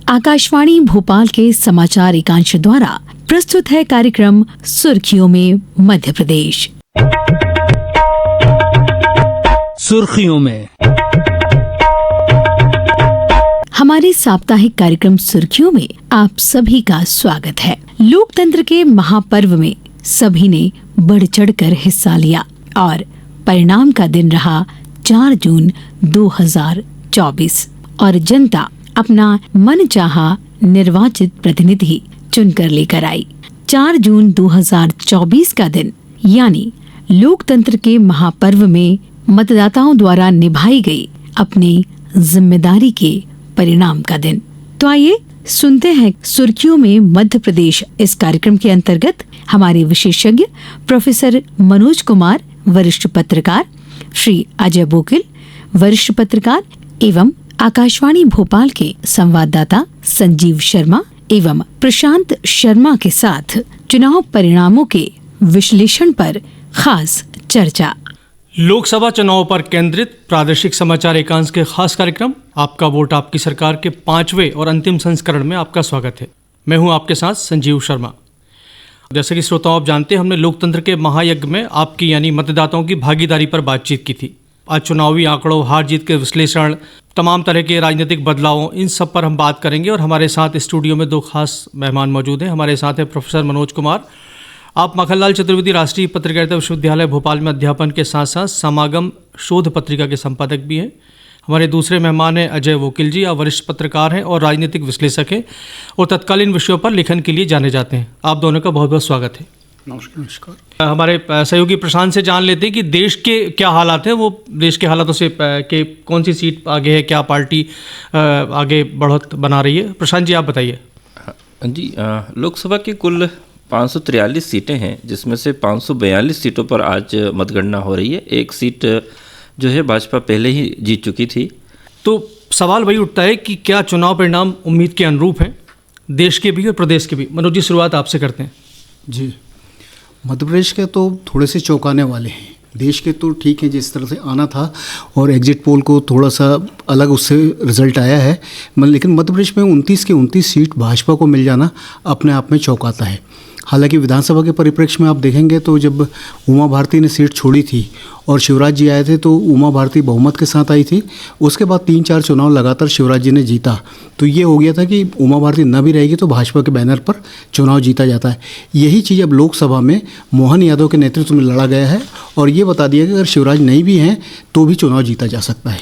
आकाशवाणी भोपाल के समाचार एकांश द्वारा प्रस्तुत है कार्यक्रम सुर्खियों में मध्य प्रदेश। सुर्खियों में हमारे साप्ताहिक कार्यक्रम सुर्खियों में आप सभी का स्वागत है। लोकतंत्र के महापर्व में सभी ने बढ़ चढ़कर हिस्सा लिया और परिणाम का दिन रहा 4 जून 2024 और जनता अपना मनचाहा निर्वाचित प्रतिनिधि चुनकर लेकर आई। 4 जून 2024 का दिन यानी लोकतंत्र के महापर्व में मतदाताओं द्वारा निभाई गई अपनी जिम्मेदारी के परिणाम का दिन। तो आइए सुनते हैं सुर्खियों में मध्य प्रदेश इस कार्यक्रम के अंतर्गत हमारे विशेषज्ञ प्रोफेसर मनोज कुमार, वरिष्ठ पत्रकार, श्री अजय बोकिल, वरिष्ठ पत्रकार एवं आकाशवाणी भोपाल के संवाददाता संजीव शर्मा एवं प्रशांत शर्मा के साथ चुनाव परिणामों के विश्लेषण पर खास चर्चा। लोकसभा चुनाव पर केंद्रित प्रादेशिक समाचार एकांश के खास कार्यक्रम आपका वोट आपकी सरकार के 5वें और अंतिम संस्करण में आपका स्वागत है। मैं हूं आपके साथ संजीव शर्मा। जैसे कि श्रोताओं आप जानते हैं, हमने लोकतंत्र के महायज्ञ में आपकी यानी मतदाताओं की भागीदारी पर बातचीत की थी। आज चुनावी आंकड़ों, हार जीत के विश्लेषण, तमाम तरह के राजनीतिक बदलावों, इन सब पर हम बात करेंगे। और हमारे साथ स्टूडियो में 2 खास मेहमान मौजूद हैं। हमारे साथ है प्रोफेसर मनोज कुमार। आप मक्खनलाल चतुर्वेदी राष्ट्रीय पत्रकारिता विश्वविद्यालय भोपाल में अध्यापन के साथ साथ समागम शोध पत्रिका के संपादक भी हैं। हमारे दूसरे मेहमान हैं अजय वोकिल जी। आप वरिष्ठ पत्रकार हैं और राजनीतिक विश्लेषक हैं और तत्कालीन विषयों पर लेखन के लिए जाने जाते हैं। आप दोनों का बहुत बहुत स्वागत है। नमस्कार। हमारे सहयोगी प्रशांत से जान लेते हैं कि देश के क्या हालात हैं। वो देश के हालातों से कि कौन सी सीट आगे है, क्या पार्टी आगे बढ़त बना रही है। प्रशांत जी आप बताइए। जी, लोकसभा की कुल 543 सीटें हैं, जिसमें से 542 सीटों पर आज मतगणना हो रही है। एक सीट जो है भाजपा पहले ही जीत चुकी थी। तो सवाल वही उठता है कि क्या चुनाव परिणाम उम्मीद के अनुरूप हैं, देश के भी और प्रदेश के भी। मनोज जी शुरुआत आपसे करते हैं। जी, मध्य प्रदेश के तो थोड़े से चौंकाने वाले हैं। देश के तो ठीक है, जिस तरह से आना था और एग्जिट पोल को थोड़ा सा अलग उससे रिजल्ट आया है, लेकिन मध्य प्रदेश में 29 की 29 सीट भाजपा को मिल जाना अपने आप में चौंकाता है। हालांकि विधानसभा के परिप्रेक्ष्य में आप देखेंगे तो जब उमा भारती ने सीट छोड़ी थी और शिवराज जी आए थे तो उमा भारती बहुमत के साथ आई थी। उसके बाद 3-4 चुनाव लगातार शिवराज जी ने जीता, तो ये हो गया था कि उमा भारती न भी रहेगी तो भाजपा के बैनर पर चुनाव जीता जाता है। यही चीज़ अब लोकसभा में मोहन यादव के नेतृत्व में लड़ा गया है और ये बता दिया कि अगर शिवराज नहीं भी हैं तो भी चुनाव जीता जा सकता है।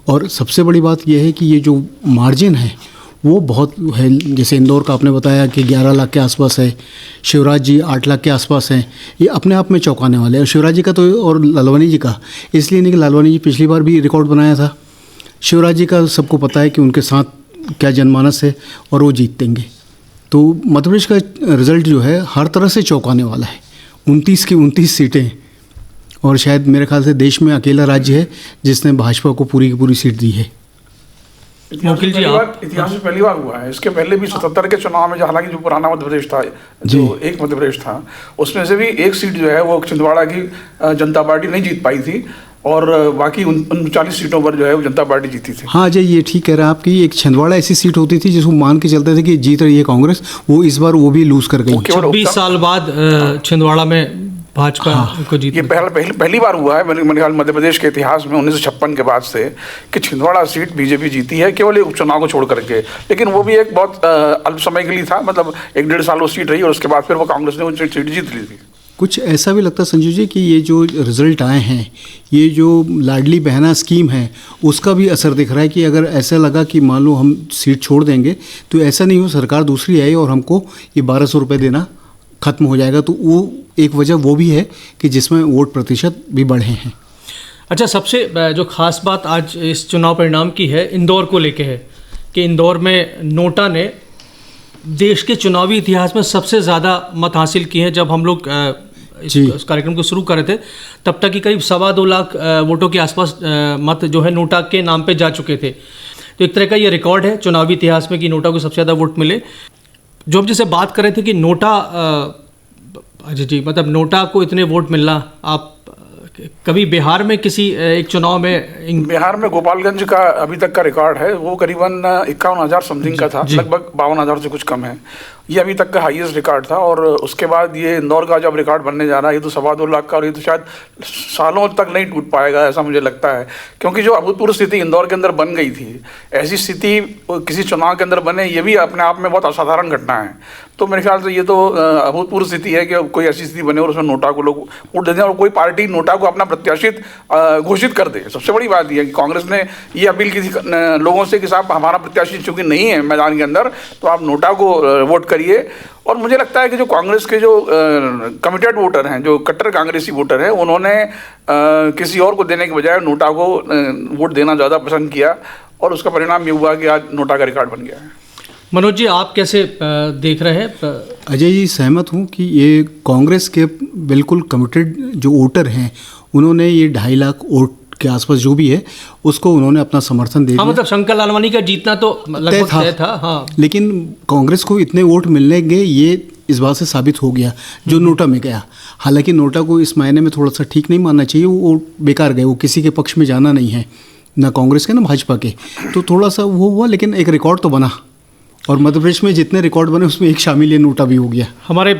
और सबसे बड़ी बात यह है कि ये जो मार्जिन है वो बहुत है। जैसे इंदौर का आपने बताया कि 11 लाख के आसपास है, शिवराज जी 8 लाख के आसपास हैं। ये अपने आप में चौंकाने वाले हैं। शिवराज जी का तो और लालवानी जी का इसलिए नहीं कि लालवानी जी पिछली बार भी रिकॉर्ड बनाया था। शिवराज जी का सबको पता है कि उनके साथ क्या जनमानस है और वो जीत देंगे। तो मध्य प्रदेश का रिज़ल्ट जो है हर तरह से चौंकाने वाला है। 29 की 29 सीटें और शायद मेरे ख्याल से देश में अकेला राज्य है जिसने भाजपा को पूरी की पूरी सीट दी है। इतिहास में पहली बार हुआ है। इसके पहले भी 77 के चुनाव में, हालांकि जो पुराना मध्य प्रदेश था, जो एक मध्य प्रदेश था, उसमें से भी एक सीट जो है वो छिंदवाड़ा की जनता पार्टी नहीं जीत पाई थी और बाकी 39 सीटों पर जो है वो जनता पार्टी जीती थी। हाँ अजय, ये ठीक कह रहे हैं आपकी। एक छिंदवाड़ा ऐसी सीट होती थी जिसको मान के चलते थे कि जीत रही है कांग्रेस, वो इस बार वो भी लूज कर गई। 26 साल बाद छिंदवाड़ा में भाजपा को जीत। ये पहली बार हुआ है मेरे ख्याल मध्य प्रदेश के इतिहास में 1956 के बाद से कि छिंदवाड़ा सीट बीजेपी जीती है, केवल एक उपचुनाव को छोड़ करके। लेकिन वो भी एक बहुत अल्प समय के लिए था, मतलब 1-1.5 साल वो सीट रही और उसके बाद फिर वो कांग्रेस ने वो सीट जीत ली थी। कुछ ऐसा भी लगता है संजीव जी कि ये जो रिज़ल्ट आए हैं, ये जो लाडली बहना स्कीम है, उसका भी असर दिख रहा है कि अगर ऐसा लगा कि मान लो हम सीट छोड़ देंगे तो ऐसा नहीं हो सरकार दूसरी आई और हमको ये 1200 रुपये देना खत्म हो जाएगा। तो वो एक वजह वो भी है कि जिसमें वोट प्रतिशत भी बढ़े हैं। अच्छा, सबसे जो खास बात आज इस चुनाव परिणाम की है, इंदौर को लेके है कि इंदौर में नोटा ने देश के चुनावी इतिहास में सबसे ज़्यादा मत हासिल किए हैं। जब हम लोग इस कार्यक्रम को शुरू कर रहे थे तब तक ही करीब 2.25 लाख वोटों के आसपास मत जो है नोटा के नाम पे जा चुके थे। तो एक तरह का ये रिकॉर्ड है चुनावी इतिहास में कि नोटा को सबसे ज़्यादा वोट मिले। जो हम जैसे बात कर रहे थे कि नोटा, जी मतलब नोटा को इतने वोट मिलना आप कभी बिहार में किसी एक चुनाव में बिहार में गोपालगंज का अभी तक का रिकॉर्ड है, वो करीबन 51,000 समथिंग का था, लगभग 52,000 से कुछ कम है। ये अभी तक का हाईएस्ट रिकॉर्ड था। और उसके बाद ये इंदौर का जब रिकॉर्ड बनने जा रहा है, ये तो 2.25 लाख का, और ये तो शायद सालों तक नहीं टूट पाएगा, ऐसा मुझे लगता है। क्योंकि जो अभूतपूर्व स्थिति इंदौर के अंदर बन गई थी, ऐसी स्थिति किसी चुनाव के अंदर बने, ये भी अपने आप में बहुत असाधारण घटना है। तो मेरे ख्याल से ये तो अभूतपूर्व स्थिति है कि कोई ऐसी स्थिति बने और उसमें नोटा को लोग वोट दे दें और कोई पार्टी नोटा को अपना प्रत्याशित घोषित कर दे। सबसे बड़ी बात यह है कि कांग्रेस ने ये अपील की थी लोगों से कि साहब हमारा प्रत्याशी चूंकि नहीं है मैदान के अंदर, तो आप नोटा को वोट करिए। और मुझे लगता है कि जो कांग्रेस के जो कमिटेड वोटर हैं, जो कट्टर कांग्रेसी वोटर हैं, उन्होंने किसी और को देने के बजाय नोटा को वोट देना ज़्यादा पसंद किया, और उसका परिणाम ये हुआ कि आज नोटा का रिकॉर्ड बन गया है। मनोज जी, आप कैसे देख रहे हैं? अजय जी, सहमत हूँ कि ये कांग्रेस के बिल्कुल कमिटेड जो वोटर हैं, उन्होंने ये 2.5 लाख वोट के आसपास जो भी है उसको उन्होंने अपना समर्थन दे दिया। मतलब शंकर लालवानी का जीतना तो लगभग तय था। हाँ, लेकिन कांग्रेस को इतने वोट मिलने गए, ये इस बात से साबित हो गया जो नोटा में गया। हालांकि नोटा को इस मायने में थोड़ा सा ठीक नहीं मानना चाहिए, वो बेकार गए, वो किसी के पक्ष में जाना नहीं है, ना कांग्रेस के ना भाजपा के, तो थोड़ा सा वो हुआ। लेकिन एक रिकॉर्ड तो बना, और मध्य प्रदेश में जितने रिकॉर्ड बने उसमें एक शामिल ये नोटा भी हो गया। हमारे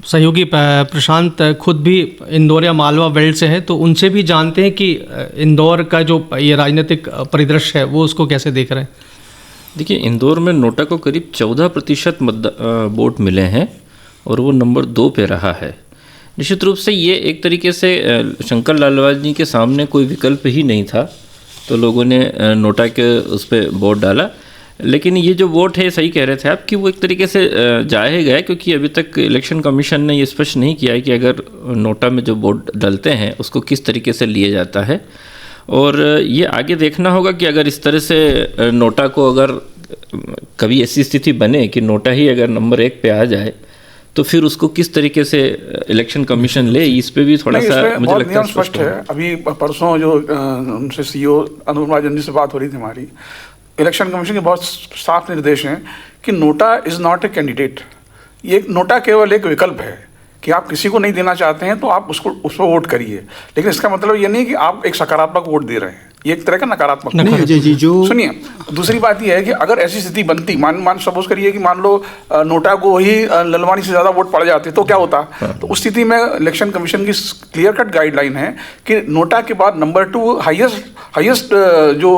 सहयोगी प्रशांत खुद भी इंदौर या मालवा बेल्ट से हैं, तो उनसे भी जानते हैं कि इंदौर का जो ये राजनीतिक परिदृश्य है वो उसको कैसे देख रहे हैं। देखिए, इंदौर में नोटा को करीब 14% वोट मिले हैं और वो नंबर 2 पे रहा है। निश्चित रूप से ये एक तरीके से शंकर लालवानी के सामने कोई विकल्प ही नहीं था, तो लोगों ने नोटा के उस पर वोट डाला। लेकिन ये जो वोट है, सही कह रहे थे आप कि वो एक तरीके से जाया गया, क्योंकि अभी तक इलेक्शन कमीशन ने ये स्पष्ट नहीं किया है कि अगर नोटा में जो वोट डलते हैं उसको किस तरीके से लिए जाता है। और ये आगे देखना होगा कि अगर इस तरह से नोटा को, अगर कभी ऐसी स्थिति बने कि नोटा ही अगर नंबर 1 पे आ जाए, तो फिर उसको किस तरीके से इलेक्शन कमीशन ले, इस पे भी थोड़ा सा मुझे लगता है स्पष्ट है। अभी परसों जो उनसे सीईओ अनुपम राजन जी से बात हो रही थी हमारी, इलेक्शन कमीशन के बहुत साफ निर्देश हैं कि NOTA is not a candidate. ये नोटा केवल एक विकल्प है कि आप किसी को नहीं देना चाहते हैं तो आप उस पर वोट करिए, लेकिन इसका मतलब ये नहीं कि आप एक सकारात्मक वोट दे रहे हैं। ये एक तरह का नकारात्मक नहीं अजय जी, जो सुनिए, दूसरी बात यह है कि अगर ऐसी स्थिति बनती, मान सपोज करिए कि मान लो नोटा को ही ललवानी से ज़्यादा वोट पड़ जाते, तो क्या होता? तो उस स्थिति में इलेक्शन कमीशन की क्लियर कट गाइडलाइन है कि नोटा के बाद नंबर 2 हाईएस्ट जो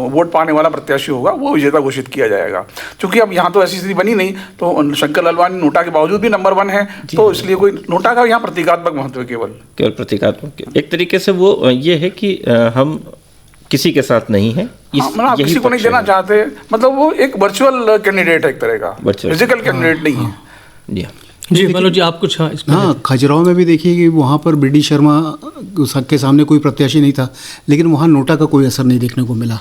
वोट पाने वाला प्रत्याशी होगा वो विजेता घोषित किया जाएगा। क्योंकि अब यहाँ तो ऐसी स्थिति बनी नहीं, तो शंकर लालवानी नोटा के बावजूद भी नंबर 1 है, तो इसलिए कोई नोटा का यहाँ प्रतीकात्मक महत्व है, केवल प्रतीकात्मक। एक तरीके से वो ये है कि हम किसी के साथ नहीं है, आप किसी को नहीं देना चाहते, मतलब वो एक वर्चुअल कैंडिडेट है, एक तरह का फिजिकल कैंडिडेट नहीं है। जी मनोज जी, आप कुछ? हाँ, खजुराहो में भी देखिए कि वहाँ पर बी डी शर्मा के सामने कोई प्रत्याशी नहीं था, लेकिन वहाँ नोटा का कोई असर नहीं देखने को मिला,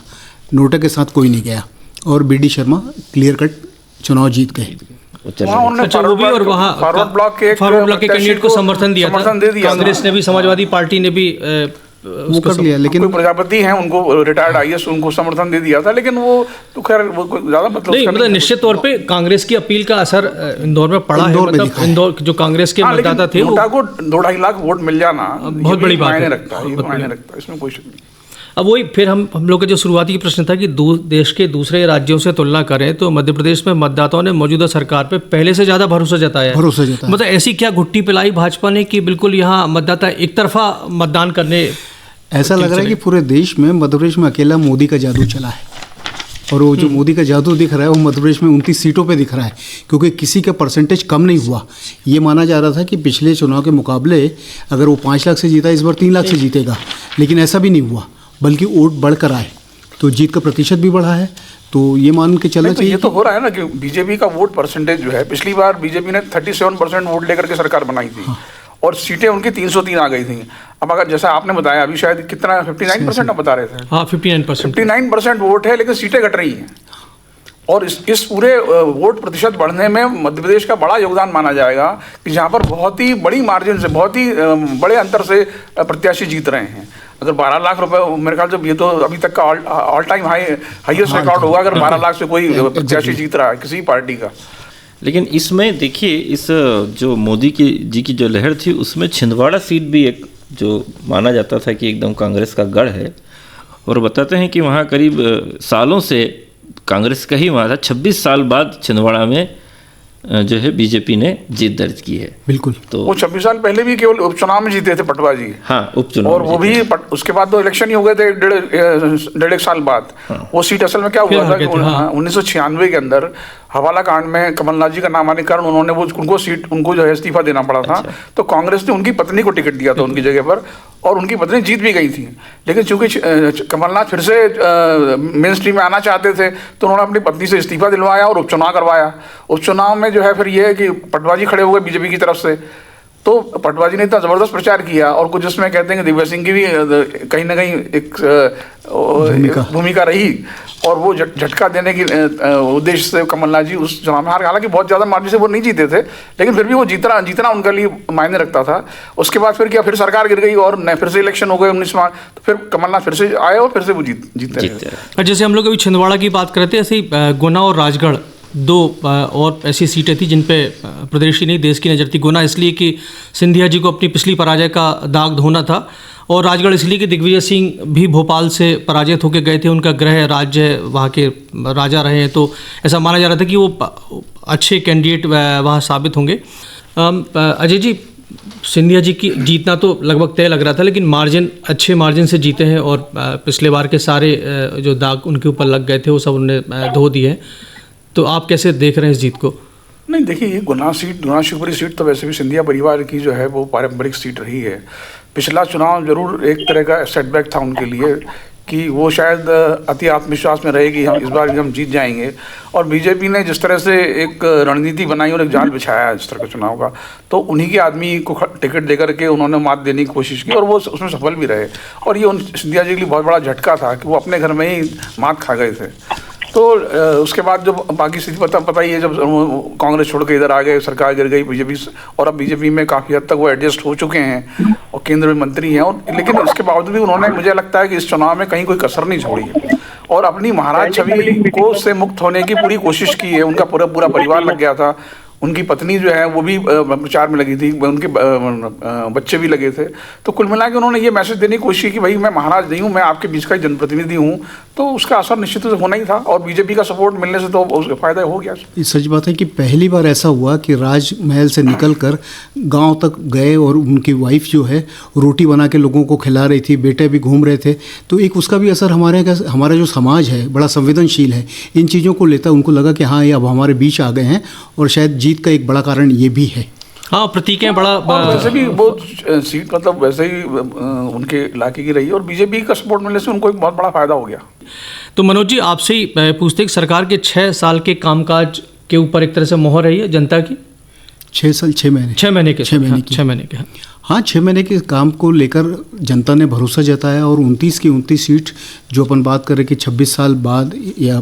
नोटा के साथ कोई नहीं गया और B D Sharma clear cut चुनाव जीत गए। अच्छा, वो भी, और वहाँ फॉरवर्ड ब्लॉक के कैंडिडेट को समर्थन दिया था, कांग्रेस ने भी, समाजवादी पार्टी ने भी वो कर लिया। लेकिन कोई प्रजापति हैं, उनको रिटायर्ड आईएएस, उनको समर्थन दे दिया था, लेकिन वो तो खैर वो ज़्यादा मतलब निश्चित तौर पे कांग्रेस की अपील का असर इंदौर में पड़ा है। मतलब इंदौर जो कांग्रेस के मतदाता थे, नोटा को 2-2.5 लाख वोट मिल जाना बहुत बड़ी बात है, मायने रखता है, इसमें कोई शक नहीं। अब वही फिर हम लोग का जो शुरुआती प्रश्न था कि देश के दूसरे राज्यों से तुलना करें तो मध्य प्रदेश में मतदाताओं ने मौजूदा सरकार पे पहले से ज़्यादा भरोसा जताया है। मतलब ऐसी क्या घुट्टी पिलाई भाजपा ने कि बिल्कुल यहाँ मतदाता एक तरफा मतदान करने, ऐसा लग रहा है कि पूरे देश में मध्य प्रदेश में अकेला मोदी का जादू चला है, और वो जो मोदी का जादू दिख रहा है वो मध्य प्रदेश में 29 सीटों पे दिख रहा है, क्योंकि किसी का परसेंटेज कम नहीं हुआ। ये माना जा रहा था कि पिछले चुनाव के मुकाबले अगर वो 5 लाख से जीता, इस बार 3 लाख से जीतेगा, लेकिन ऐसा भी नहीं हुआ, बल्कि वोट बढ़कर आए, तो जीत का प्रतिशत भी बढ़ा है। तो ये मान के चलना चाहिए। ये तो हो रहा है ना कि बीजेपी का वोट परसेंटेज जो है, पिछली बार बीजेपी ने 37% वोट लेकर के सरकार बनाई थी और सीटें उनकी 303 आ गई थी। अब अगर जैसा आपने बताया अभी, शायद कितना 59% आप बता रहे थे? हाँ, 59% वोट है, लेकिन सीटें घट रही हैं। और इस पूरे वोट प्रतिशत बढ़ने में मध्य प्रदेश का बड़ा योगदान माना जाएगा कि जहाँ पर बहुत ही बड़ी मार्जिन से, बहुत ही बड़े अंतर से प्रत्याशी जीत रहे हैं। अगर 12 लाख रुपए, मेरे ख्याल से ये तो अभी तक का ऑल टाइम हाईएस्ट रिकॉर्ड होगा अगर 12 लाख से कोई प्रत्याशी जीत रहा है किसी पार्टी का। लेकिन इसमें देखिए, इस जो मोदी जी की जो लहर थी, उसमें छिंदवाड़ा सीट भी एक जो माना जाता था कि एकदम कांग्रेस का गढ़ है, और बताते हैं कि वहाँ करीब सालों से कांग्रेस का ही वहाँ था। 26 साल बाद छिंदवाड़ा में जो है बीजेपी ने जीत दर्ज की है। बिल्कुल। तो वो 26 साल पहले भी केवल उपचुनाव में जीते थे पटवा जी। हाँ, उपचुनाव और वो भी उसके बाद तो इलेक्शन ही हो गए थे डेढ़ एक साल बाद। वो सीट असल में क्या हुआ था कि 1996 के अंदर हवाला कांड में कमलनाथ जी का नाम आने के कारण उन्होंने उनको जो है इस्तीफा देना पड़ा था। तो कांग्रेस ने उनकी पत्नी को टिकट दिया था उनकी जगह पर, और उनकी पत्नी जीत भी गई थी। लेकिन चूंकि कमलनाथ फिर से मेन स्ट्रीम में आना चाहते थे तो उन्होंने अपनी पत्नी से इस्तीफा दिलवाया और उपचुनाव करवाया। उपचुनाव में जो है फिर ये है कि पटवा जी खड़े हो गए बीजेपी की तरफ से। तो पटवा जी ने इतना ज़बरदस्त प्रचार किया, और कुछ इसमें कहते हैं कि दिग्विजय सिंह की भी कहीं ना कहीं एक भूमिका रही, और वो झटका देने की उद्देश्य से कमलनाथ जी उस चुनाव में हार। हालांकि बहुत ज़्यादा मार्जिन से वो नहीं जीते थे, लेकिन फिर भी वो जीतना उनके लिए मायने रखता था। उसके बाद फिर क्या, फिर सरकार गिर गई और नए फिर से इलेक्शन हो गए 19 मार्च, तो फिर कमलनाथ फिर से आए और फिर से वो जीतते रहे। जैसे हम लोग अभी छिंदवाड़ा की बात करते हैं, ऐसे ही गुना और राजगढ़ दो और ऐसी सीटें थी जिन पे प्रदेश ही नहीं देश की नज़र थी। गुना इसलिए कि सिंधिया जी को अपनी पिछली पराजय का दाग धोना था, और राजगढ़ इसलिए कि दिग्विजय सिंह भी भोपाल से पराजित होकर गए थे, उनका गृह राज्य वहाँ के राजा रहे हैं, तो ऐसा माना जा रहा था कि वो अच्छे कैंडिडेट वहाँ साबित होंगे। अजय जी, सिंधिया जी की जीतना तो लगभग तय लग रहा था, लेकिन अच्छे मार्जिन से जीते हैं, और पिछले बार के सारे जो दाग उनके ऊपर लग गए थे वो सब उन्होंने धो दिए हैं। तो आप कैसे देख रहे हैं इस जीत को? नहीं, देखिए, ये गुना शिवपुरी सीट तो वैसे भी सिंधिया परिवार की जो है वो पारंपरिक सीट रही है। पिछला चुनाव जरूर एक तरह का सेटबैक था उनके लिए, कि वो शायद अति आत्मविश्वास में रहे कि हम इस बार हम जीत जाएंगे, और बीजेपी ने जिस तरह से एक रणनीति बनाई और एक जाल बिछाया इस तरह का चुनाव का, तो उन्हीं के आदमी को टिकट देकर के उन्होंने मात देने की कोशिश की, और वो उसमें सफल भी रहे। और ये उन सिंधिया जी के लिए बहुत बड़ा झटका था कि वो अपने घर में ही मात खा गए थे। तो उसके बाद जो बाकी स्थिति पता ही है, जब कांग्रेस छोड़ के इधर आ गए, सरकार गिर गई बीजेपी, और अब बीजेपी में काफ़ी हद तक वो एडजस्ट हो चुके हैं और केंद्र में मंत्री हैं, और लेकिन इसके बावजूद भी उन्होंने, मुझे लगता है कि इस चुनाव में कहीं कोई कसर नहीं छोड़ी है, और अपनी महाराज छवि को से मुक्त होने की पूरी कोशिश की है। उनका पूरा परिवार लग गया था, उनकी पत्नी जो है वो भी प्रचार में लगी थी, उनके बच्चे भी लगे थे। तो कुल मिला के उन्होंने ये मैसेज देने की कोशिश की कि भाई मैं महाराज नहीं हूँ, मैं आपके बीच का ही जनप्रतिनिधि हूँ। तो उसका असर निश्चित रूप से होना ही था, और बीजेपी का सपोर्ट मिलने से तो उसका फायदा हो गया। ये सच बात है कि पहली बार ऐसा हुआ कि राजमहल से निकलकर गांव तक गए, और उनकी वाइफ जो है रोटी बना के लोगों को खिला रही थी, बेटे भी घूम रहे थे। तो एक उसका भी असर हमारा जो समाज है बड़ा संवेदनशील है, इन चीज़ों को लेता, उनको लगा कि हाँ, ये अब हमारे बीच आ गए हैं, और शायद जीत का एक बड़ा कारण ये भी है। हाँ, प्रतीक है बड़ा। वैसे भी वो सीट मतलब वैसे ही उनके इलाके की रही, और बीजेपी का सपोर्ट मिलने से उनको एक बहुत बड़ा फायदा हो गया। तो मनोज जी, आपसे ही पूछते कि सरकार के 6 साल के कामकाज के ऊपर एक तरह से मोहर रही है जनता की। 6 साल 6 महीने 6 महीने के 6 महीने की हाँ, 6 महीने के काम को लेकर जनता ने भरोसा जताया, और 29 की 29 सीट जो अपन बात करें कि 26 साल बाद, या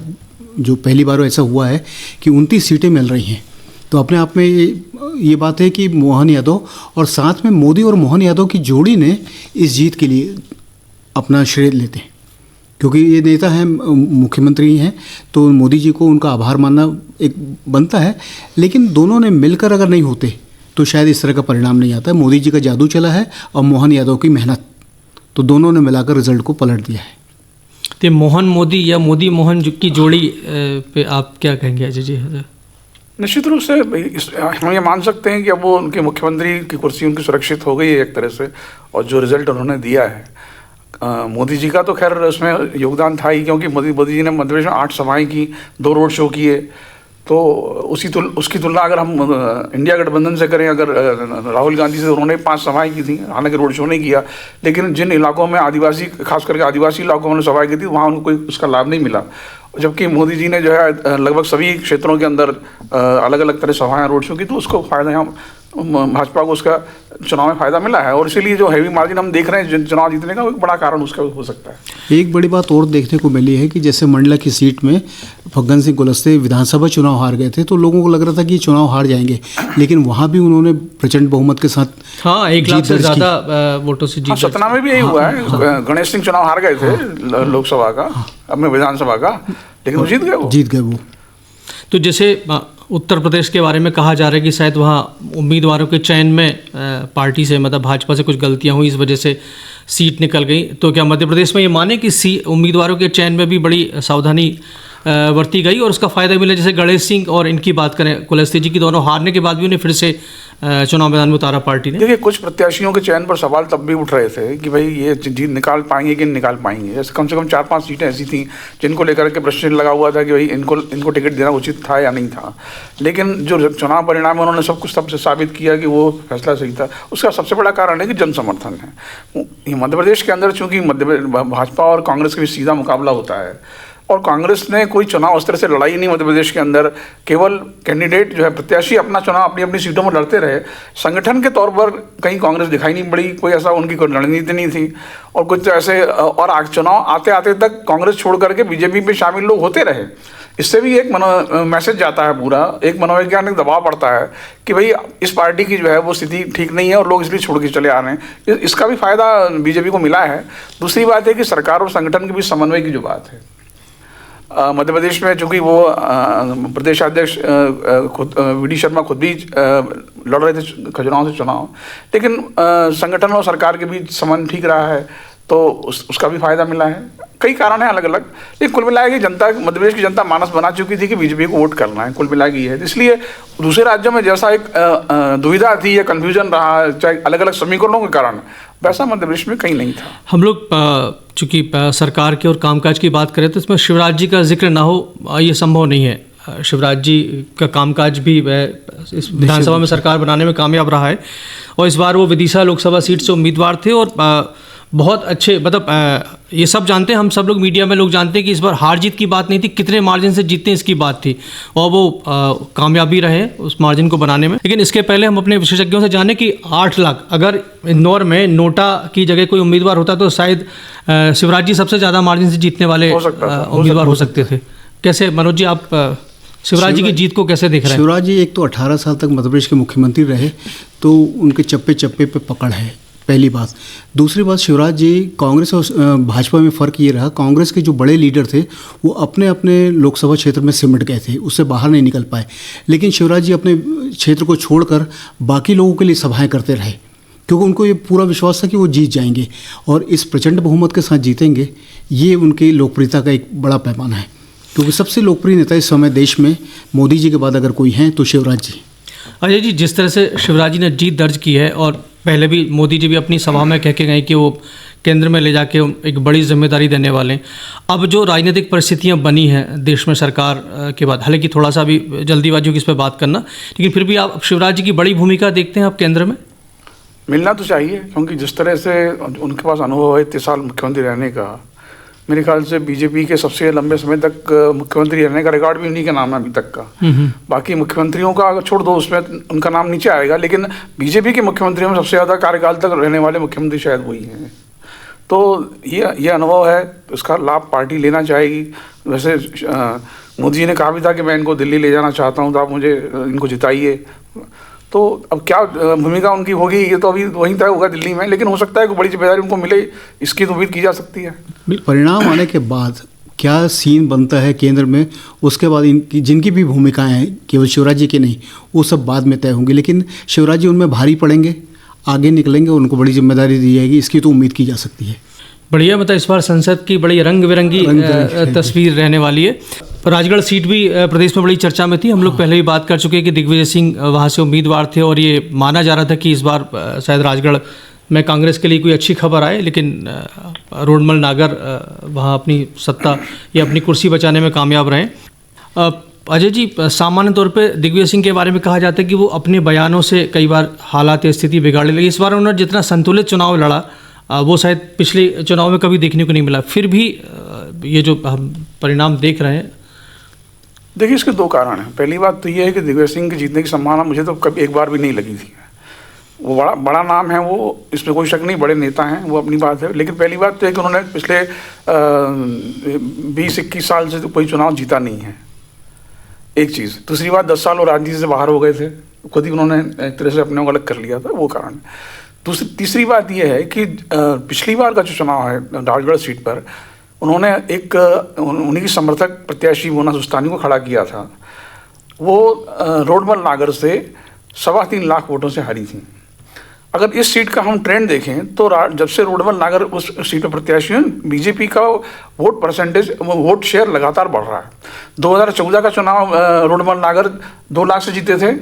जो पहली बार ऐसा हुआ है कि 29 सीटें मिल रही हैं, तो अपने आप में ये बात है कि मोहन यादव और साथ में मोदी और मोहन यादव की जोड़ी ने इस जीत के लिए अपना श्रेय लेते हैं, क्योंकि ये नेता हैं, मुख्यमंत्री हैं, तो मोदी जी को उनका आभार मानना एक बनता है। लेकिन दोनों ने मिलकर अगर नहीं होते तो शायद इस तरह का परिणाम नहीं आता है। मोदी जी का जादू चला है और मोहन यादव की मेहनत, तो दोनों ने मिलाकर रिजल्ट को पलट दिया है। तो मोहन मोदी या मोदी मोहन की जोड़ी पे आप क्या कहेंगे अजय जी? निश्चित रूप से हम ये मान सकते हैं कि अब वो उनके मुख्यमंत्री की कुर्सी उनकी सुरक्षित हो गई है एक तरह से, और जो रिजल्ट उन्होंने दिया है, मोदी जी का तो खैर उसमें योगदान था ही, क्योंकि मोदी जी ने मध्य प्रदेश में 8 सभाएं की, 2 रोड शो किए। तो उसकी तुलना अगर हम इंडिया गठबंधन से करें, अगर राहुल गांधी से, उन्होंने 5 सभाएं की थी, हालांकि रोड शो नहीं किया, लेकिन जिन इलाकों में आदिवासी, खास करके आदिवासी इलाकों में सभाएं की थी, वहाँ उनको कोई उसका लाभ नहीं मिला। जबकि मोदी जी ने जो है लगभग सभी क्षेत्रों के अंदर अलग अलग तरह सभाएं, रोड शो की, तो उसको फायदा यहाँ भाजपा को उसका चुनाव में फायदा मिला है, और इसीलिए जो हैवी मार्जिन हम देख रहे हैं चुनाव जीतने का, एक बड़ा कारण उसका हो सकता है। एक बड़ी बात और देखने को मिली है कि जैसे मंडला की सीट में फग्गन सिंह कुलस्ते विधानसभा चुनाव हार गए थे, तो लोगों को लग रहा था कि चुनाव हार जाएंगे, लेकिन वहाँ भी उन्होंने प्रचंड बहुमत के साथ 1 लाख से ज़्यादा वोटों से जीत। सतना में भी यही हुआ है, गणेश सिंह चुनाव हार गए थे लोकसभा का, अपने विधानसभा का, लेकिन वो जीत गए वो। तो जैसे उत्तर प्रदेश के बारे में कहा जा रहा है कि शायद वहाँ उम्मीदवारों के चयन में पार्टी से मतलब भाजपा से कुछ गलतियाँ हुई, इस वजह से सीट निकल गई। तो क्या मध्य प्रदेश में ये माने कि उम्मीदवारों के चयन में भी बड़ी सावधानी बरती गई और उसका फ़ायदा मिला? जैसे गणेश सिंह और इनकी बात करें, कुलस्ते जी की, दोनों हारने के बाद भी उन्हें फिर से चुनाव मैदान में उतारा पार्टी ने। देखिए, कुछ प्रत्याशियों के चयन पर सवाल तब भी उठ रहे थे कि भाई ये जीत निकाल पाएंगे कि नहीं निकाल पाएंगे। जैसे कम से कम 4-5 सीटें ऐसी थी जिनको लेकर के प्रश्न लगा हुआ था कि भाई इनको टिकट देना उचित था या नहीं था। लेकिन जो चुनाव परिणाम है उन्होंने सब कुछ सबसे साबित किया कि वो फैसला सही था। उसका सबसे बड़ा कारण है कि जन समर्थन है। मध्य प्रदेश के अंदर चूंकि भाजपा और कांग्रेस के बीच सीधा मुकाबला होता है और कांग्रेस ने कोई चुनाव उस तरह से लड़ाई नहीं मध्य प्रदेश के अंदर, केवल कैंडिडेट जो है प्रत्याशी अपना चुनाव अपनी अपनी सीटों में लड़ते रहे। संगठन के तौर पर कहीं कांग्रेस दिखाई नहीं पड़ी, कोई ऐसा उनकी कोई रणनीति नहीं थी और कुछ ऐसे, और चुनाव आते आते तक कांग्रेस छोड़ करके बीजेपी में शामिल लोग होते रहे। इससे भी एक मैसेज जाता है, पूरा एक मनोवैज्ञानिक दबाव पड़ता है कि भाई इस पार्टी की जो है वो स्थिति ठीक नहीं है और लोग इसलिए छोड़ के चले आ रहे हैं। इसका भी फायदा बीजेपी को मिला है। दूसरी बात है कि सरकार और संगठन के बीच समन्वय की जो बात है, मध्य प्रदेश में चूंकि वो प्रदेश अध्यक्ष वी.डी. शर्मा खुद भी लड़ रहे थे खजुराहो से चुनाव, लेकिन संगठन और सरकार के बीच संबंध ठीक रहा है, तो उसका भी फायदा मिला है। कई कारण हैं अलग अलग, लेकिन कुल मिला के जनता, मध्य प्रदेश की जनता मानस बना चुकी थी कि बीजेपी को वोट करना है, कुल मिला के ये है। इसलिए दूसरे राज्यों में जैसा एक दुविधा थी या कन्फ्यूजन रहा, चाहे अलग अलग समीकरणों के कारण, वैसा मध्य प्रदेश में कहीं नहीं था। हम लोग चूँकि सरकार के और कामकाज की बात करें तो इसमें शिवराज जी का जिक्र ना हो ये संभव नहीं है। शिवराज जी का कामकाज भी इस विधानसभा में सरकार बनाने में कामयाब रहा है और इस बार वो विदिशा लोकसभा सीट से उम्मीदवार थे और बहुत अच्छे, मतलब ये सब जानते हैं, हम सब लोग मीडिया में लोग जानते हैं कि इस बार हार जीत की बात नहीं थी, कितने मार्जिन से जीतते हैं इसकी बात थी और वो कामयाबी रहे उस मार्जिन को बनाने में। लेकिन इसके पहले हम अपने विशेषज्ञों से जाने कि 8 लाख, अगर इंदौर में नोटा की जगह कोई उम्मीदवार होता तो शायद शिवराज जी सबसे ज़्यादा मार्जिन से जीतने वाले उम्मीदवार हो सकते थे। कैसे मनोज जी, आप शिवराज जी की जीत को कैसे देख रहे हैं? शिवराज जी एक तो 18 साल तक मध्य प्रदेश के मुख्यमंत्री रहे, तो उनके चप्पे चप्पे पे पकड़ है, पहली बात। दूसरी बात, शिवराज जी, कांग्रेस और भाजपा में फ़र्क ये रहा, कांग्रेस के जो बड़े लीडर थे वो अपने अपने लोकसभा क्षेत्र में सिमट गए थे, उससे बाहर नहीं निकल पाए। लेकिन शिवराज जी अपने क्षेत्र को छोड़कर बाकी लोगों के लिए सभाएं करते रहे, क्योंकि उनको ये पूरा विश्वास था कि वो जीत जाएंगे और इस प्रचंड बहुमत के साथ जीतेंगे। ये उनकी लोकप्रियता का एक बड़ा पैमाना है, क्योंकि सबसे लोकप्रिय नेता इस समय देश में मोदी जी के बाद अगर कोई हैं तो शिवराज जी। अजय जी, जिस तरह से शिवराज जी ने जीत दर्ज की है और पहले भी मोदी जी भी अपनी सभा में कह के गए कि वो केंद्र में ले जाके एक बड़ी जिम्मेदारी देने वाले हैं, अब जो राजनीतिक परिस्थितियां बनी हैं देश में सरकार के बाद, हालांकि थोड़ा सा भी जल्दीबाजी होगी इस पर बात करना, लेकिन फिर भी आप शिवराज जी की बड़ी भूमिका देखते हैं आप केंद्र में? मिलना तो चाहिए, क्योंकि जिस तरह से उनके पास अनुभव है 30 साल मुख्यमंत्री रहने का, मेरे ख्याल से बीजेपी के सबसे लंबे समय तक मुख्यमंत्री रहने का रिकॉर्ड भी उन्हीं के नाम है अभी तक का। बाकी मुख्यमंत्रियों का अगर छोड़ दो उसमें उनका नाम नीचे आएगा, लेकिन बीजेपी के मुख्यमंत्रियों में सबसे ज़्यादा कार्यकाल तक रहने वाले मुख्यमंत्री शायद वही हैं। तो ये अनुभव है, इसका लाभ पार्टी लेना चाहेगी। वैसे मोदी जी ने कहा भी था कि मैं इनको दिल्ली ले जाना चाहता हूँ, तो आप मुझे इनको जिताइए। तो अब क्या भूमिका उनकी होगी ये तो अभी वहीं तय होगा दिल्ली में, लेकिन हो सकता है कि बड़ी जिम्मेदारी उनको मिले, इसकी तो उम्मीद की जा सकती है। परिणाम आने के बाद क्या सीन बनता है केंद्र में, उसके बाद इनकी जिनकी भी भूमिकाएं हैं, केवल शिवराज जी की नहीं, वो सब बाद में तय होंगी। लेकिन शिवराज जी उनमें भारी पड़ेंगे, आगे निकलेंगे, उनको बड़ी जिम्मेदारी दी जाएगी, इसकी तो उम्मीद की जा सकती है। बढ़िया, मतलब इस बार संसद की बड़ी रंग बिरंगी तस्वीर रहने वाली है। राजगढ़ सीट भी प्रदेश में बड़ी चर्चा में थी, हम लोग पहले भी बात कर चुके हैं कि दिग्विजय सिंह वहाँ से उम्मीदवार थे और ये माना जा रहा था कि इस बार शायद राजगढ़ में कांग्रेस के लिए कोई अच्छी खबर आए, लेकिन रोडमल नागर वहाँ अपनी सत्ता या अपनी कुर्सी बचाने में कामयाब रहे। अजय जी, सामान्य तौर पे दिग्विजय सिंह के बारे में कहा जाता है कि वो अपने बयानों से कई बार हालात या स्थिति बिगाड़ने लगी। इस बार उन्होंने जितना संतुलित चुनाव लड़ा वो शायद पिछले चुनाव में कभी देखने को नहीं मिला। फिर भी ये जो हम परिणाम देख रहे हैं, देखिए इसके 2 कारण हैं। पहली बात तो ये है कि दिग्विजय सिंह के जीतने की संभावना मुझे तो कभी एक बार भी नहीं लगी थी। वो बड़ा नाम है, वो इसमें कोई शक नहीं, बड़े नेता हैं, वो अपनी बात है। लेकिन पहली बात तो है कि उन्होंने पिछले 20-21 साल से तो कोई चुनाव जीता नहीं है, एक चीज़। दूसरी बात, 10 साल वो राजनीति से बाहर हो गए थे, खुद ही उन्होंने एक तरह से अपने को अलग कर लिया था, वो कारण। तीसरी बात यह है कि पिछली बार का जो चुनाव है राजगढ़ सीट पर, उन्होंने उन्हीं की समर्थक प्रत्याशी मोना सुस्तानी को खड़ा किया था। वो रोडमल नागर से 3.25 लाख वोटों से हारी थी। अगर इस सीट का हम ट्रेंड देखें तो जब से रोडमल नागर उस सीट पर प्रत्याशी हैं, बीजेपी का वोट परसेंटेज, वोट शेयर लगातार बढ़ रहा है। 2014 का चुनाव रोडमल नागर 2 लाख से जीते थे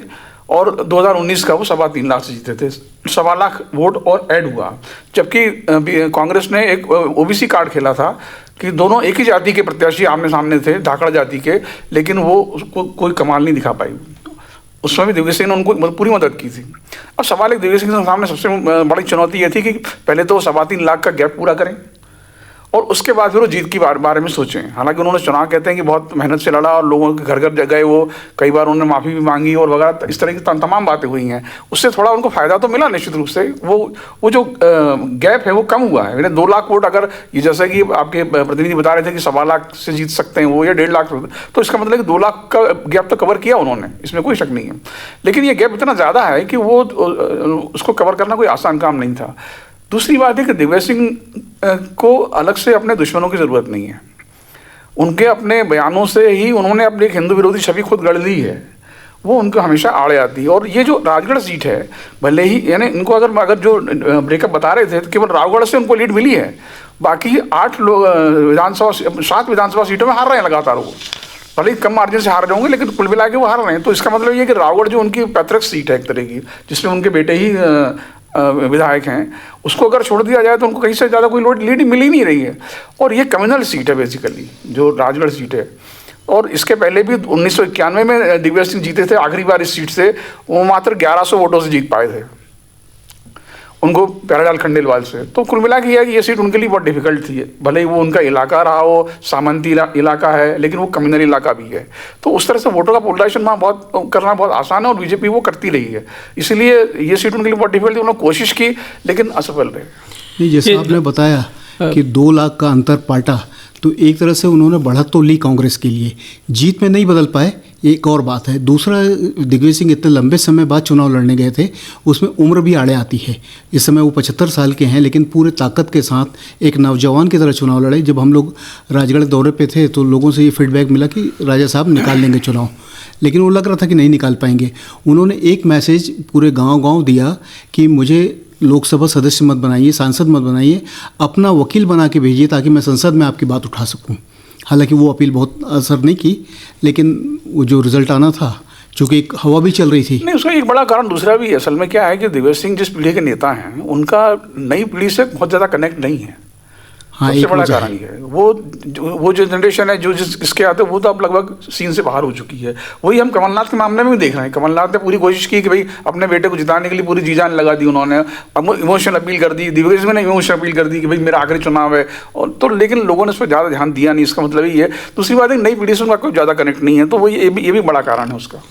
और 2019 का वो 3.25 लाख से जीते थे। 1.25 लाख वोट और ऐड हुआ। जबकि कांग्रेस ने एक ओबीसी कार्ड खेला था कि दोनों एक ही जाति के प्रत्याशी आमने सामने थे, धाकड़ जाति के, लेकिन वो उसको कोई कमाल नहीं दिखा पाई। उसमें भी दिग्विजय सिंह ने उनको पूरी मदद की थी। अब सवाल एक दिग्विजय सिंह के सामने सबसे बड़ी चुनौती ये थी कि पहले तो वो 3.25 लाख का गैप पूरा करें और उसके बाद फिर वो जीत के बारे में सोचें। हालांकि उन्होंने चुनाव कहते हैं कि बहुत मेहनत से लड़ा और लोगों के घर घर गए, वो कई बार उन्होंने माफ़ी भी मांगी और वगैरह, इस तरह की तमाम बातें हुई हैं। उससे थोड़ा उनको फ़ायदा तो मिला निश्चित रूप से। वो जो गैप है वो कम हुआ है। 2 लाख वोट अगर ये जैसे कि आपके प्रतिनिधि बता रहे थे कि 1.25 लाख से जीत सकते हैं वो, या 1.5 लाख, तो इसका मतलब कि 2 लाख का गैप तो कवर किया उन्होंने, इसमें कोई शक नहीं है। लेकिन ये गैप इतना ज़्यादा है कि वो उसको कवर करना कोई आसान काम नहीं था। दूसरी बात है कि दिग्विजय सिंह को अलग से अपने दुश्मनों की ज़रूरत नहीं है। उनके अपने बयानों से ही उन्होंने अपनी एक हिंदू विरोधी छवि खुद गढ़ ली है, वो उनको हमेशा आड़े आती है। और ये जो राजगढ़ सीट है, भले ही यानी इनको अगर जो ब्रेकअप बता रहे थे, केवल रावगढ़ से उनको लीड मिली है, बाकी 7 विधानसभा सीटों में हार रहे हैं लगातार। वो भले ही कम मार्जिन से हार रहे होंगे, लेकिन कुल मिला के वो हार रहे हैं। तो इसका मतलब ये है कि रावगढ़ जो उनकी पैतृक सीट है एक तरह की, जिसमें उनके बेटे ही विधायक हैं, उसको अगर छोड़ दिया जाए तो उनको कहीं से ज़्यादा कोई लीड मिल ही नहीं रही है। और ये कम्युनल सीट है बेसिकली, जो राजगढ़ सीट है। और इसके पहले भी 1991 में दिग्विजय सिंह जीते थे आखिरी बार इस सीट से, वो मात्र 1100 वोटों से जीत पाए थे, उनको प्यारेलाल खंडेलवाल से। तो कुल मिला के ये सीट उनके लिए बहुत डिफिकल्ट थी। भले ही वो उनका इलाका रहा हो, सामंती इलाका है, लेकिन वो कम्युनल इलाका भी है। तो उस तरह से वोटों का पोलराइजेशन वहाँ करना बहुत आसान है और बीजेपी वो करती रही है। इसलिए ये सीट उनके लिए बहुत डिफिकल्ट थी। उन्होंने कोशिश की लेकिन असफल रहे। जैसे आपने बताया कि 2 लाख का अंतर पाटा, तो एक तरह से उन्होंने बढ़त तो ली कांग्रेस के लिए, जीत में नहीं बदल पाए, एक और बात है। दूसरा, दिग्विजय सिंह इतने लंबे समय बाद चुनाव लड़ने गए थे, उसमें उम्र भी आड़े आती है। इस समय वो 75 साल के हैं, लेकिन पूरे ताकत के साथ एक नौजवान की तरह चुनाव लड़े। जब हम लोग राजगढ़ दौरे पे थे तो लोगों से ये फीडबैक मिला कि राजा साहब निकाल लेंगे चुनाव, लेकिन वो लग रहा था कि नहीं निकाल पाएंगे। उन्होंने एक मैसेज पूरे गाँव दिया कि मुझे लोकसभा सदस्य मत बनाइए, सांसद मत बनाइए, अपना वकील बना के भेजिए ताकि मैं संसद में आपकी बात उठा सकूं। हालांकि वो अपील बहुत असर नहीं की, लेकिन वो जो रिजल्ट आना था, चूँकि एक हवा भी चल रही थी। नहीं, उसका एक बड़ा कारण दूसरा भी है। असल में क्या है कि दिग्विजय सिंह जिस पीढ़ी के नेता हैं, उनका नई पीढ़ी से बहुत ज़्यादा कनेक्ट नहीं है। हाँ, सबसे बड़ा कारण ये है। वो जो जनरेशन है जो इसके आते, वो तो अब लगभग सीन से बाहर हो चुकी है। वही हम कमलनाथ के मामले में भी देख रहे हैं। कमलनाथ ने पूरी कोशिश की कि भाई अपने बेटे को जिताने के लिए पूरी जी जान लगा दी उन्होंने, इमोशनल अपील कर दी। दिग्विजय सिंह ने इमोशनल अपील कर दी कि भाई मेरा आखिरी चुनाव है, और तो लेकिन लोगों ने उस पर ज़्यादा ध्यान दिया नहीं। इसका मतलब ये है। दूसरी बात है, नई पीढ़ी से उनका कोई ज़्यादा कनेक्ट नहीं है, तो वो ये भी बड़ा कारण है उसका।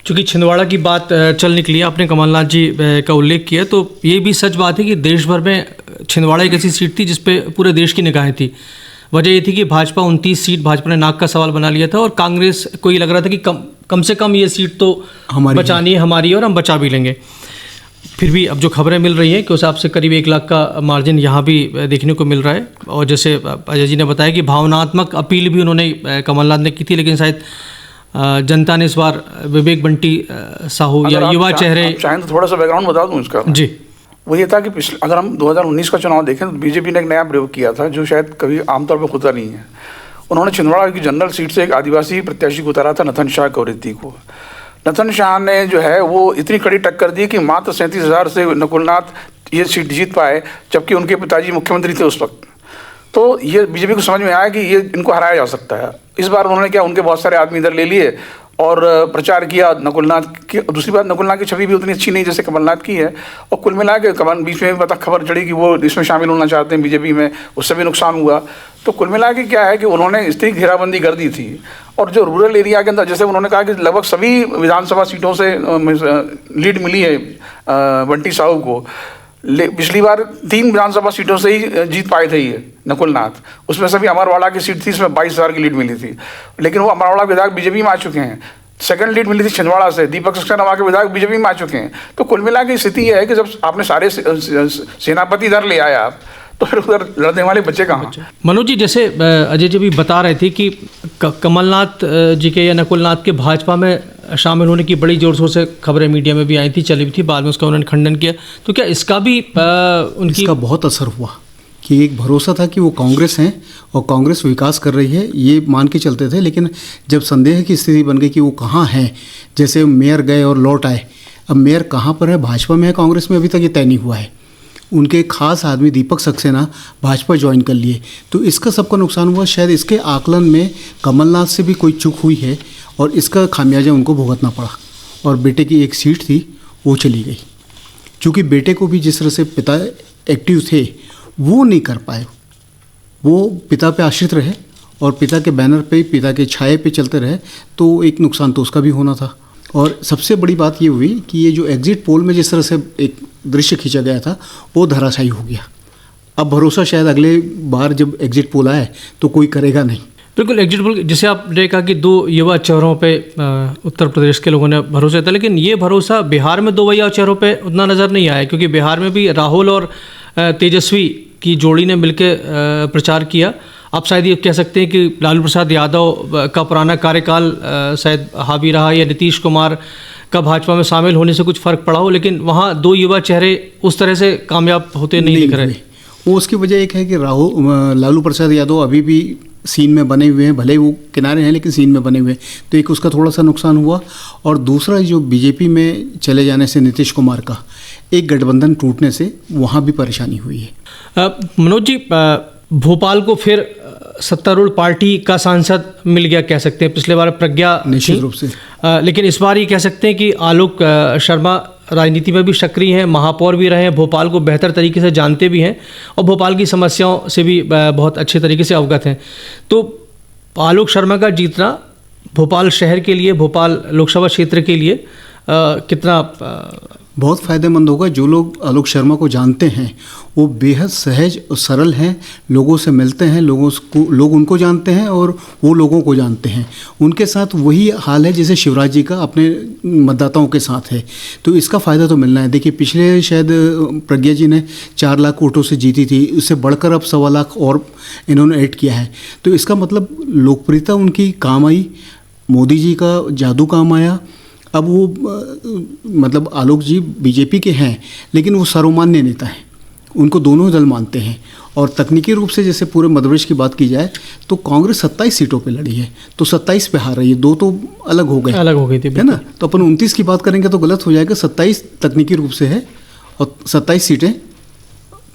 चूँकि छिंदवाड़ा की बात चल निकली, आपने कमलनाथ जी का उल्लेख किया, तो ये भी सच बात है कि देश भर में छिंदवाड़ा एक ऐसी सीट थी जिस पे पूरे देश की निगाहें थी। वजह ये थी कि भाजपा 29 सीट, भाजपा ने नाक का सवाल बना लिया था, और कांग्रेस को ये लग रहा था कि कम से कम ये सीट तो बचानी है हमारी, और हम बचा भी लेंगे। फिर भी अब जो खबरें मिल रही हैं कि उस हिसाब से करीब 1 लाख का मार्जिन यहाँ भी देखने को मिल रहा है। और जैसे अजय जी ने बताया कि भावनात्मक अपील भी उन्होंने कमलनाथ ने की थी, लेकिन शायद जनता ने इस बार विवेक बंटी साहू या युवा चेहरे, चाहें तो थोड़ा सा बैकग्राउंड बता दूं इसका जी। वो ये था कि अगर हम 2019 का चुनाव देखें तो बीजेपी ने एक नया प्रयोग किया था जो शायद कभी आमतौर पर होता नहीं है। उन्होंने छिंदवाड़ा की जनरल सीट से एक आदिवासी प्रत्याशी को उतारा था, नथन शाह कवरेती को। नथन शाह ने जो है वो इतनी कड़ी टक्कर दी कि मात्र 37,000 से नकुलनाथ ये सीट जीत पाए, जबकि उनके पिताजी मुख्यमंत्री थे उस वक्त। तो ये बीजेपी को समझ में आया कि ये इनको हराया जा सकता है। इस बार उन्होंने क्या, उनके बहुत सारे आदमी इधर ले लिए और प्रचार किया नकुलनाथ की। दूसरी बात, नकुलनाथ की छवि भी उतनी अच्छी नहीं जैसे कमलनाथ की है। और कुल मिला के बीच में पता खबर चढ़ी कि वो इसमें शामिल होना चाहते हैं बीजेपी में, उससे भी नुकसान हुआ। तो कुल मिला के क्या है कि उन्होंने स्थिर घेराबंदी कर दी थी। और जो रूरल एरिया के अंदर, जैसे उन्होंने कहा कि लगभग सभी विधानसभा सीटों से लीड मिली है बंटी साहू को। पिछली बार 3 विधानसभा सीटों से ही जीत पाए थे ये नकुलनाथ, उसमें सभी अमरवाड़ा की सीट थी, इसमें 22,000 की लीड मिली थी। लेकिन वो अमरवाड़ा विधायक बीजेपी में आ चुके हैं। सेकंड लीड मिली थी छिंदवाड़ा से, दीपक सक्सेना के विधायक बीजेपी में आ चुके हैं। तो कुल मिला की स्थिति यह है कि जब आपने सारे सेनापति इधर ले आया तो फिर उधर लड़ने वाले बच्चे कहाँ। मनोज जी, जैसे अजय जी भी बता रहे थे कि कमलनाथ जी के या नकुलनाथ के भाजपा में शामिल होने की बड़ी जोर शोर से खबरें मीडिया में भी आई थी, चली भी थी, बाद में उसका उन्होंने खंडन किया, तो क्या इसका भी उनकी इसका बहुत असर हुआ कि एक भरोसा था कि वो कांग्रेस हैं और कांग्रेस विकास कर रही है, ये मान के चलते थे। लेकिन जब संदेह की स्थिति बन गई कि वो कहाँ हैं, जैसे मेयर गए और लौट आए, अब मेयर कहाँ पर है, भाजपा में है कांग्रेस में, अभी तक ये तय नहीं हुआ है। उनके खास आदमी दीपक सक्सेना भाजपा ज्वाइन कर लिए, तो इसका सबका नुकसान हुआ। शायद इसके आकलन में कमलनाथ से भी कोई चूक हुई है और इसका खामियाजा उनको भुगतना पड़ा, और बेटे की एक सीट थी वो चली गई। चूँकि बेटे को भी जिस तरह से पिता एक्टिव थे वो नहीं कर पाए, वो पिता पे आश्रित रहे और पिता के बैनर पे, पिता के छाये पे चलते रहे, तो एक नुकसान तो उसका भी होना था। और सबसे बड़ी बात ये हुई कि ये जो एग्जिट पोल में जिस तरह से एक दृश्य खींचा गया था वो धराशायी हो गया। अब भरोसा शायद अगले बार जब एग्जिट पोल आए तो कोई करेगा नहीं। बिल्कुल, एग्जिट पोल जिसे आपने कहा कि 2 युवा चेहरों पे उत्तर प्रदेश के लोगों ने भरोसा था, लेकिन ये भरोसा बिहार में 2 युवा चेहरों पे उतना नज़र नहीं आया, क्योंकि बिहार में भी राहुल और तेजस्वी की जोड़ी ने मिलकर प्रचार किया। आप शायद ये कह सकते हैं कि लालू प्रसाद यादव का पुराना कार्यकाल शायद हावी रहा, या नीतीश कुमार का भाजपा में शामिल होने से कुछ फ़र्क पड़ा हो, लेकिन वहाँ 2 युवा चेहरे उस तरह से कामयाब होते नहीं दिख रहे। वो उसकी वजह एक है कि लालू प्रसाद यादव अभी भी सीन में बने हुए हैं, भले ही वो किनारे हैं लेकिन सीन में बने हुए हैं, तो एक उसका थोड़ा सा नुकसान हुआ। और दूसरा जो बीजेपी में चले जाने से नीतीश कुमार का एक गठबंधन टूटने से वहाँ भी परेशानी हुई है। मनोज जी, भोपाल को फिर सत्तारूढ़ पार्टी का सांसद मिल गया कह सकते हैं। पिछले बार प्रज्ञा निश्चित रूप से, लेकिन इस बार ये कह सकते हैं कि आलोक शर्मा राजनीति में भी सक्रिय हैं, महापौर भी रहे हैं, भोपाल को बेहतर तरीके से जानते भी हैं और भोपाल की समस्याओं से भी बहुत अच्छे तरीके से अवगत हैं। तो आलोक शर्मा का जीतना भोपाल शहर के लिए, भोपाल लोकसभा क्षेत्र के लिए कितना बहुत फ़ायदेमंद होगा। जो लोग आलोक शर्मा को जानते हैं वो बेहद सहज और सरल हैं, लोगों से मिलते हैं, लोग उनको जानते हैं और वो लोगों को जानते हैं। उनके साथ वही हाल है जैसे शिवराज जी का अपने मतदाताओं के साथ है, तो इसका फ़ायदा तो मिलना है। देखिए, पिछले शायद प्रज्ञा जी ने 4 लाख वोटों से जीती थी, उससे बढ़कर अब 1.25 लाख और इन्होंने ऐड किया है, तो इसका मतलब लोकप्रियता उनकी काम आई, मोदी जी का जादू काम आया। अब वो मतलब आलोक जी बीजेपी के हैं लेकिन वो सर्वमान्य नेता हैं, उनको दोनों दल मानते हैं। और तकनीकी रूप से जैसे पूरे मध्य प्रदेश की बात की जाए तो कांग्रेस 27 सीटों पे लड़ी है, तो 27 पे हार रही है, 2 तो अलग हो गई थी, है ना। तो अपन 29 की बात करेंगे तो गलत हो जाएगा। 27 तकनीकी रूप से है और 27 सीटें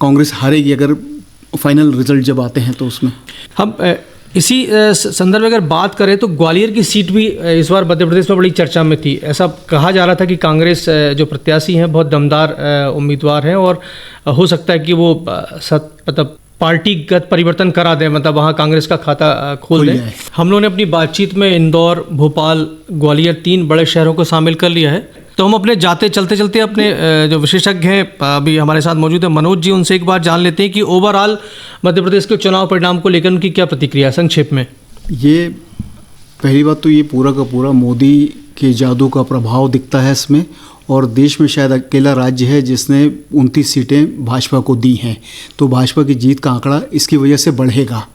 कांग्रेस हारेगी अगर फाइनल रिजल्ट जब आते हैं तो उसमें। हम इसी संदर्भ में अगर बात करें तो ग्वालियर की सीट भी इस बार मध्य प्रदेश में बड़ी चर्चा में थी। ऐसा कहा जा रहा था कि कांग्रेस जो प्रत्याशी हैं बहुत दमदार उम्मीदवार हैं और हो सकता है कि वो मतलब पार्टीगत परिवर्तन करा दें, मतलब वहाँ कांग्रेस का खाता खोल दें। हम लोगों ने अपनी बातचीत में इंदौर, भोपाल, ग्वालियर 3 बड़े शहरों को शामिल कर लिया है। तो हम अपने चलते चलते अपने जो विशेषज्ञ हैं अभी हमारे साथ मौजूद है मनोज जी, उनसे एक बार जान लेते हैं कि ओवरऑल मध्य प्रदेश के चुनाव परिणाम को लेकर उनकी क्या प्रतिक्रिया है संक्षेप में। ये पहली बात तो ये पूरा का पूरा मोदी के जादू का प्रभाव दिखता है इसमें, और देश में शायद अकेला राज्य है जिसने 29 सीटें भाजपा को दी हैं, तो भाजपा की जीत का आंकड़ा इसकी वजह से बढ़ेगा,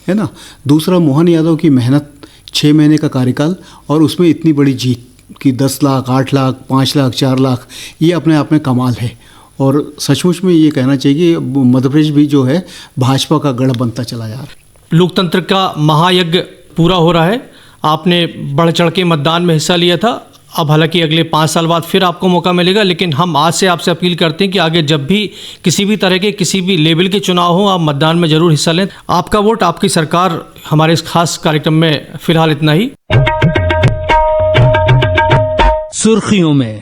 है ना। दूसरा, मोहन यादव की मेहनत, 6 महीने का कार्यकाल और उसमें इतनी बड़ी जीत कि 10 लाख, 8 लाख, 5 लाख, 4 लाख, ये अपने आप में कमाल है। और सचमुच में ये कहना चाहिए कि मध्य प्रदेश भी जो है भाजपा का गढ़ बनता चला जा रहा है। लोकतंत्र का महायज्ञ पूरा हो रहा है, आपने बढ़ चढ़ के मतदान में हिस्सा लिया था। अब हालांकि अगले 5 साल बाद फिर आपको मौका मिलेगा, लेकिन हम आज से आपसे अपील करते हैं कि आगे जब भी किसी भी तरह के किसी भी लेवल के चुनाव हो, आप मतदान में जरूर हिस्सा लें। आपका वोट आपकी सरकार, हमारे इस खास कार्यक्रम में फिलहाल इतना ही। सुर्खियों में